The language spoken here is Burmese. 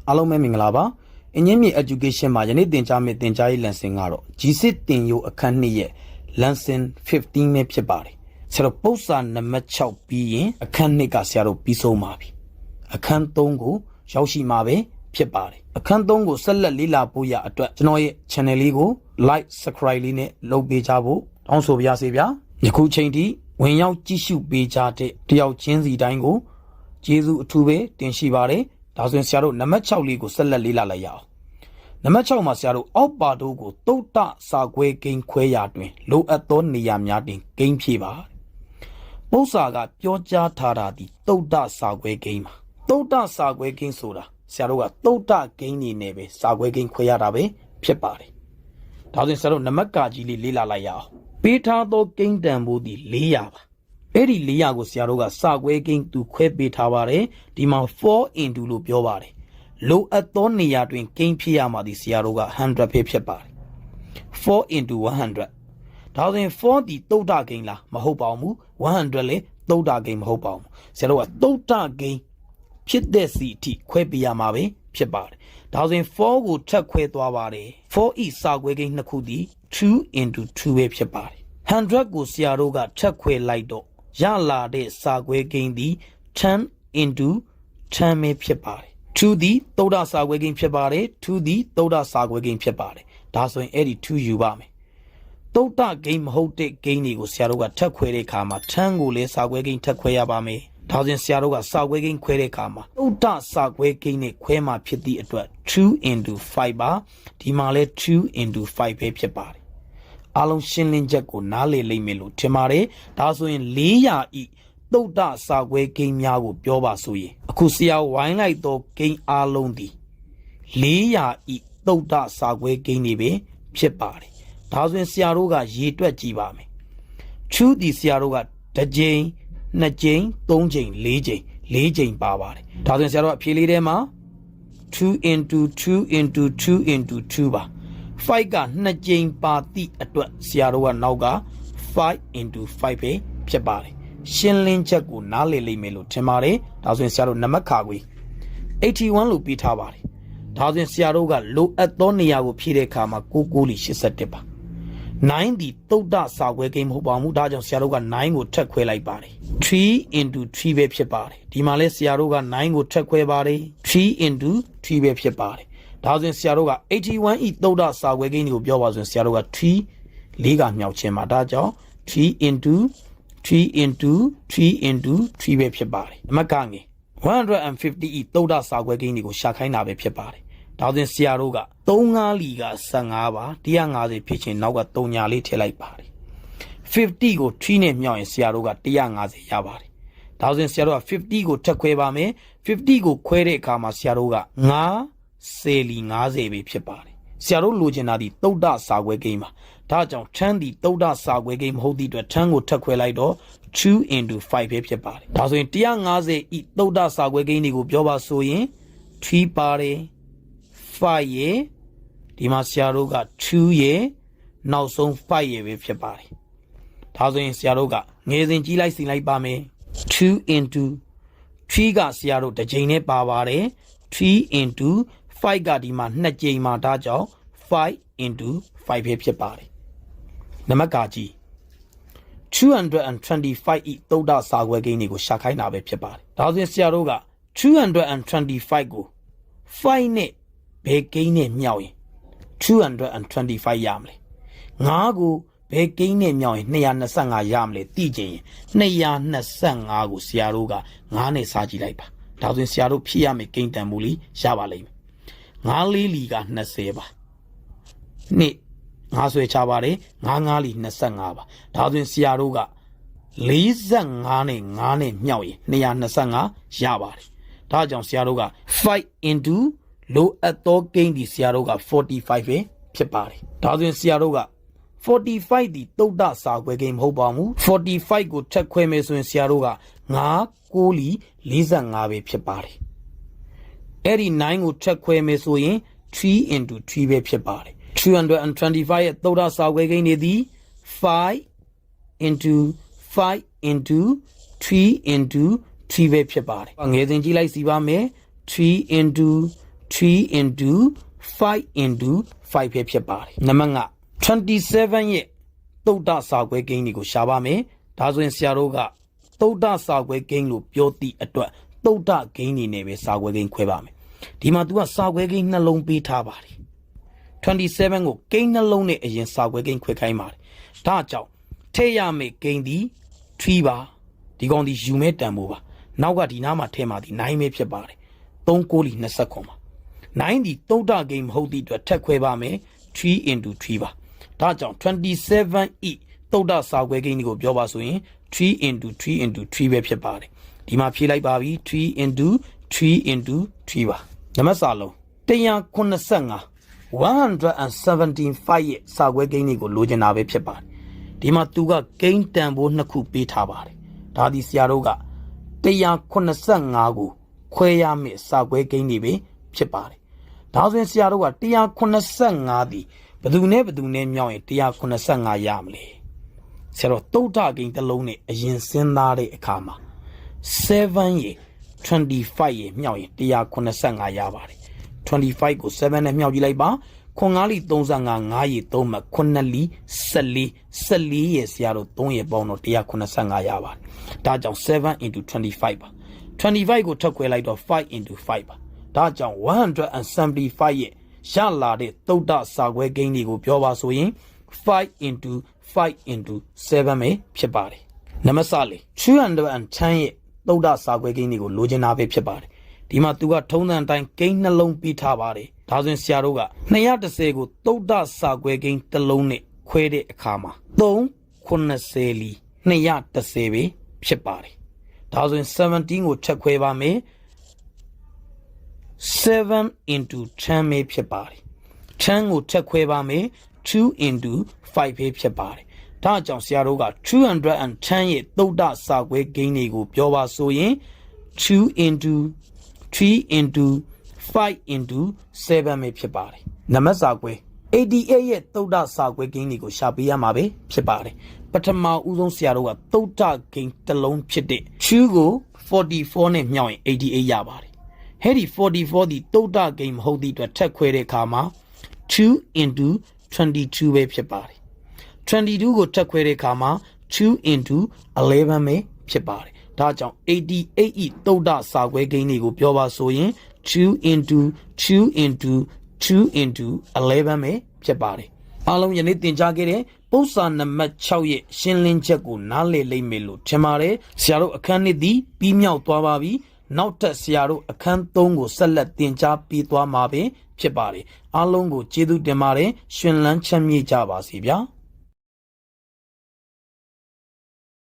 အားလုံးပဲမင်္ဂလာပါအငင်းမြေ education မှာယနေ့သင်ကြားမယ့်သင်ကြားရေး lesson ကတော့ G6 သင်ရိုးအခန်း2ရဲ့ Lesson-15 ပဲဖြစ်ပါတယ်ဆရာတို့ပု္ပ္ပာနံပါတ်6ပြီးရင်အခန်း2ကဆရာတို့ပြီးဆုံးပါပြီအခန်း3ကိုရောက်ရှိမှာပဲဖြစ်ပါတယ်အခန်း3ကိုဆက်လက်လေ့လာဖို့ရအတွက်ကျွန်တော်ရဲ့ channel လေးကို like subscribe လေးနဲ့လုပ်ပေးကြဖို့တောင်းဆိုပါရစေဗျာယခုချိန်ထိဝင်ရောက်ကြည့်ရှုပေးကြတဲ့တယောက်ချင်းစီတိုင်းကိုကျေးဇူးအထူးပဲတင်ရှိပါတယ်ဒါဆိုရင်ဆရာတို့နံပါတ်6လေးကိုဆက်လက်လေ့လာလိုက်ရအောင်နံပါတ်6မှာဆရာတို့အောက်ပါတို့ကိုတုတ်တစာခွဲကိန်းခွဲရာတွင်လိုအပ်သောနေရာများတွင်ကိန်းဖြည့်ပါပု္ပ္ပာကပြောကြားထားတာဒီတုတ်တစာခွဲကိန်းမှာတုတ်တစာခွဲကိန်းဆိုတာဆရာတို့ကတုတ်တကိန်းနေနဲ့ပဲစာခွဲကိန်းခွဲရတာပဲဖြစ်ပါတယ်ဒါဆိုရင်ဆရာတို့နံပါတ်ကကြီးလေးလေ့လာလိုက်ရအောင်ပေးထားသောကိန်းတန်ဖိုးဒီ400ပါအဲ့ဒီ400ကိုဆရာတို့ကစာခွဲကိန်းသူခွဲပေးထားပါတယ်ဒီမှာ4 into လို့ပြောပါတယ်လိုအပ်သောနေရာတွင်ကိန်းဖြည့်ရမှာဒီဆရာတို့က100ပဲဖြစ်ပါတယ်4 into 100ဒါဆိုရင်4ဒီတုတ်တကိန်းလားမဟုတ်ပါဘူး100လေတုတ်တကိန်းမဟုတ်ပါဘူးဆရာတို့ကတုတ်တကိန်းဖြစ်တဲ့စီအထိခွဲပေးရမှာပဲဖြစ်ပါတယ်ဒါဆိုရင်4ကိုထပ်ခွဲသွားပါတယ်4 ဤစာခွဲကိန်းနှစ်ခုဒီ2 into 2ပဲဖြစ်ပါတယ်100ကိုဆရာတို့ကထပ်ခွဲလိုက်တော့ရလာတဲ့စာခွဲကိန်းဒီ10 into 10ပဲဖြစ်ပါတယ်2ဒီသုဒ္ဓစာခွဲကိန်းဖြစ်ပါတယ်2ဒီသုဒ္ဓစာခွဲကိန်းဖြစ်ပါတယ်ဒါဆိုရင်အဲ့ဒီ2ယူပါမယ်သုဒ္ဓကိန်းမဟုတ်တဲ့ကိန်းတွေကိုဆရာတို့ကထပ်ခွဲတဲ့အခါမှာ10ကိုလည်းစာခွဲကိန်းထပ်ခွဲရပါမယ်ဒါဆိုရင်ဆရာတို့ကစာခွဲကိန်းခွဲတဲ့အခါမှာသုဒ္ဓစာခွဲကိန်းနဲ့ခွဲမှာဖြစ်သည့်အတွက်2 into 5ပါဒီမှာလည်း2 into 5ပဲဖြစ်ပါတယ်အားလုံးရှင်းလင်းချက်ကိုနားလည်လိမ့်မယ်လို့ထင်ပါတယ်ဒါဆိုရင်400ဤသုဒ္ဓစာခွဲကိန်းများကိုပြောပါဆိုရင်အခုဆရာဝိုင်းလိုက်သောကိန်းအားလုံးဒီ400ဤသုဒ္ဓစာခွဲကိန်းတွေပဲဖြစ်ပါတယ်ဒါဆိုရင်ဆရာတို့ကရေတွက်ကြည့်ပါမယ်2ဒီဆရာတို့ကတစ်ကြိမ်2ကြိမ်3ကြိမ်4ကြိမ်4ကြိမ်ပါပါတယ်ဒါဆိုရင်ဆရာတို့အဖြေလေးထဲမှာ2 into 2 into 2 into 2ပါ5က2ကြိမ်ပါသည့်အတွက်ဆရာတို့ကနောက်က5 into 5ပဲဖြစ်ပါတယ်ရှင်းလင်းချက်ကိုနားလည်လိမ့်မယ်လို့ထင်ပါတယ်ဒါဆိုရင်ဆရာတို့နံပါတ်ခါခွေ81လို့ပြီးထားပါတယ်ဒါဆိုရင်ဆရာတို့ကလိုအပ်သောနေရာကိုဖြည့်တဲ့အခါမှာ9 လ81ပါ9ဒီသုဒ္ဓစာခွဲကိန်းမဟုတ်ပါဘူးဒါကြောင့်ဆရာတို့က9ကိုထပ်ခွဲလိုက်ပါတယ်3 into 3ပဲဖြစ်ပါတယ်ဒီမှာလဲဆရာတို့က9ကိုထပ်ခွဲပါတယ်3 into 3ပဲဖြစ်ပါတယ်ဒါဆိုရင်ဆရာတို့က81ဤသုဒ္ဓစာခွဲကိန်းကိုပြောပါဆိုရင်ဆရာတို့က3 4ကမြောက်ခြင်းပါဒါကြောင့်3 into 3 into 3 into 3ပဲဖြစ်ပါတယ်နံပါတ်ကငယ်150ဤသုဒ္ဓစာခွဲကိန်းကိုရှာခိုင်းတာပဲဖြစ်ပါတယ်ဒါဆိုရင်ဆရာတို့က3 လီက15ပါ150ဖြစ်ချင်းနောက်က3ညာလေးထည့်လိုက်ပါတယ်50ကို3နဲ့မြောက်ရင်ဆရာတို့က150ရပါတယ်ဒါဆိုရင်ဆရာတို့က50ကိုထပ်ခွဲပါမယ်50ကိုခွဲတဲ့အခါမှာဆရာတို့က10 လီ50ပဲဖြစ်ပါတယ်ဆရာတို့လိုချင်တာဒီသုဒ္ဓစာခွဲကိန်းပါဒါကြောင့်10ဒီသုဒ္ဓစာခွဲကိန်းမဟုတ်သည့်အတွက်10ကိုထပ်ခွဲလိုက်တော့2 into 5ပဲဖြစ်ပါတယ်ဒါဆိုရင်150ဤသုဒ္ဓစာခွဲကိန်းတွေကိုပြောပါဆိုရင်3ပါတယ်5ရေဒီမှာဆရာတို့က2ရေနောက်ဆုံး5ရေပဲဖြစ်ပါတယ်ဒါဆိုရင်ဆရာတို့ကငယ်စဉ်ကြီးလိုက်စီလိုက်ပါမယ်2 into 3ကဆရာတို့တစ်ကြိမ်နဲ့ပါပါတယ်3 into 5ကဒီမှာ2ကြိမ်မှာဒါကြောင့်5 into 5ပဲဖြစ်ပါတယ်နံပါတ်ကကြီး225ဤသုဒ္ဓစာခွဲကိန်းတွေကိုရှာခိုင်းတာပဲဖြစ်ပါတယ်ဒါဆိုရင်ဆရာတို့က225ကို5နဲ့ဘယ်ကိန်းနဲ့မြောက်ရင်225ရမလဲ5ကိုဘယ်ကိန်းနဲ့မြောက်ရင်225ရမလဲသိချင်ရင်225ကိုဆရာတို့က9နဲ့စားကြည့်လိုက်ပါဒါဆိုရင်ဆရာတို့ဖြည့်ရမယ့်ကိန်းတန်ဖိုးလေးရပါလိမ့်မယ်9 လီက20ပါနှစ်5ဆွဲချပါတယ်9 လီ25ပါဒါဆိုရင်ဆရာတို့က45နဲ့9နဲ့မြောက်ရင်225ရပါတယ်ဒါကြောင့်ဆရာတို့က5 into လိုအပ်သောကိန်းဒီဆရာတို့က45ပဲဖြစ်ပါတယ်ဒါဆိုရင်ဆရာတို့က45ဒီသုဒ္ဓစာခွဲကိန်းမဟုတ်ပါဘူး45ကိုထပ်ခွဲမယ်ဆိုရင်ဆရာတို့က9 လီ45ပဲဖြစ်ပါတယ်အဲ့ဒီ9ကိုထပ်ခွဲမယ်ဆိုရင်3 into 3ပဲဖြစ်ပါတယ်225ရဲ့သုဒ္ဓစာခွဲကိန်းတွေသည်5 into 5 into 3 into 3ပဲဖြစ်ပါတယ်ငယ်စဉ်ကြည့်လိုက်စီပါမယ်3 into 3 into 5 into 5ပဲဖြစ်ပါတယ်နံပါတ်27ရဲ့သုဒ္ဓစာခွဲကိန်းတွေကိုရှာပါမယ်ဒါဆိုရင်ဆရာတို့ကသုဒ္ဓစာခွဲကိန်းလို့ပြောသည့်အတွက်သုဒ္ဓကိန်းနေနဲ့ပဲစာခွဲကိန်းခွဲပါမယ်ဒီမှာ तू ကစာခွဲကိန်းနှလုံးပေးထားပါတယ်27ကိုကိန်းနှလုံးနဲ့အရင်စာခွဲကိန်းခွဲခိုင်းပါတယ်ဒါကြောင့်ထည့်ရမယ့်ကိန်းဒီ3ပါဒီကောင်ဒီယူမဲ့တန်ဖိုးပါနောက်ကဒီနားမှာထည့်မှာဒီ9ပဲဖြစ်ပါတယ်3 9လီ20ခွန်ပါ9ဒီသုဒ္ဓကိန်းမဟုတ်သည့်အတွက်ထက်ခွဲပါမယ်3 into 3ပါဒါကြောင့်27 သုဒ္ဓစာခွဲကိန်းကိုပြောပါဆိုရင်3 into 3 into 3ပဲဖြစ်ပါတယ်ဒီမှာဖြည့်လိုက်ပါပြီ3 into 3 into 3ပါနံပါတ်စာလုံး195 175ရဲ့စာခွဲကိန်းတွေကိုလိုချင်တာပဲဖြစ်ပါတယ်ဒီမှာသူကကိန်းတန်ဖိုး2ခုပေးထားပါတယ်ဒါဒီဆရာတို့က185ကိုခွဲရမယ့်စာခွဲကိန်းတွေပဲဖြစ်ပါတယ်ဒါဆိုရင်ဆရာတို့က185ဒီဘယ်သူနဲ့မြောက်ရင်185ရမလဲဆရာတို့သုဒ္ဓကိန်းတစ်လုံးနဲ့အရင်စဉ်းစားတဲ့အခါမှာ7ရေ25ရေမြောက်ရင်185ရပါတယ်25ကို7နဲ့မြောက်ကြည့်လိုက်ပါခွန်9လီ35 5ရေ3မှ9လီ14ရေဆရာတို့3ရေပေါင်းတော့185ရပါတယ်ဒါကြောင့်7 into 25ပါ25ကိုထပ်ခွဲလိုက်တော့5 into 5ပါဒါကြောင့်175ရဲ့ရလာတဲ့သုဒ္ဓစာခွဲကိန်းတွေကိုပြောပါဆိုရင်5 into 5 into 7ပဲဖြစ်ပါတယ်နံပါတ်4 210ရဲ့သုဒ္ဓစာခွဲကိန်းတွေကိုလိုချင်တာပဲဖြစ်ပါတယ်ဒီမှာသူကထုံးစံအတိုင်းကိန်းနှလုံးပြီးထားပါတယ်ဒါဆိုရင်ဆရာတို့က210ကိုသုဒ္ဓစာခွဲကိန်းတစ်လုံးနဲ့ခွဲတဲ့အခါမှာ390လီ210ပဲဖြစ်ပါတယ်ဒါဆိုရင်17ကိုချက်ခွဲပါမယ်7 into 10ပဲဖြစ်ပါတယ်10ကိုချက်ခွဲပါမယ်2 into 5ပဲဖြစ်ပါတယ်ဒါကြောင့်ဆရာတို့က210ရဲ့သုဒ္ဓစာခွဲကိန်းတွေကိုပြောပါဆိုရင်2 into 3 into 5 into 7ပဲဖြစ်ပါတယ်နံပါတ်စာခွဲ88ရဲ့သုဒ္ဓစာခွဲကိန်းတွေကိုရှာပေးရမှာပဲဖြစ်ပါတယ်ပထမဦးဆုံးဆရာတို့ကသုဒ္ဓကိန်းတစ်လုံးဖြစ်တဲ့2ကို44နဲ့မြောက်ရင်88ရပါတယ်ဟဲ့ဒီ44ဒီသုဒ္ဓကိန်းမဟုတ်သည့်အတွက်ထက်ခွဲတဲ့အခါမှာ2 into 22ပဲဖြစ်ပါတယ်22ကိုထက်ခွဲတဲ့အခါမှာ2 into 11ပဲဖြစ်ပါတယ်ဒါကြောင့်88ဤသုဒ္ဓစာခွဲကိန်းတွေကိုပြောပါဆိုရင်2 into 2 into 2 into 11ပဲဖြစ်ပါတယ်အားလုံးယနေ့သင်ကြားခဲ့တဲ့ပု္ပ္ပာနံပါတ်6ရဲ့ရှင်းလင်းချက်ကိုနားလည်လိမ့်မယ်လို့ထင်ပါတယ်ဆရာတို့အခန်း1သည်ပြီးမြောက်သွားပါပြီနောက်ထပ်ဆရာတို့အခန်း3ကိုဆက်လက်သင်ကြားပေးသွားမှာပဲဖြစ်ပါတယ်အားလုံးကိုကျေးဇူးတင်ပါတယ်ရှင်လန်းချမ်းမြေ့ကြပါစေဗျာ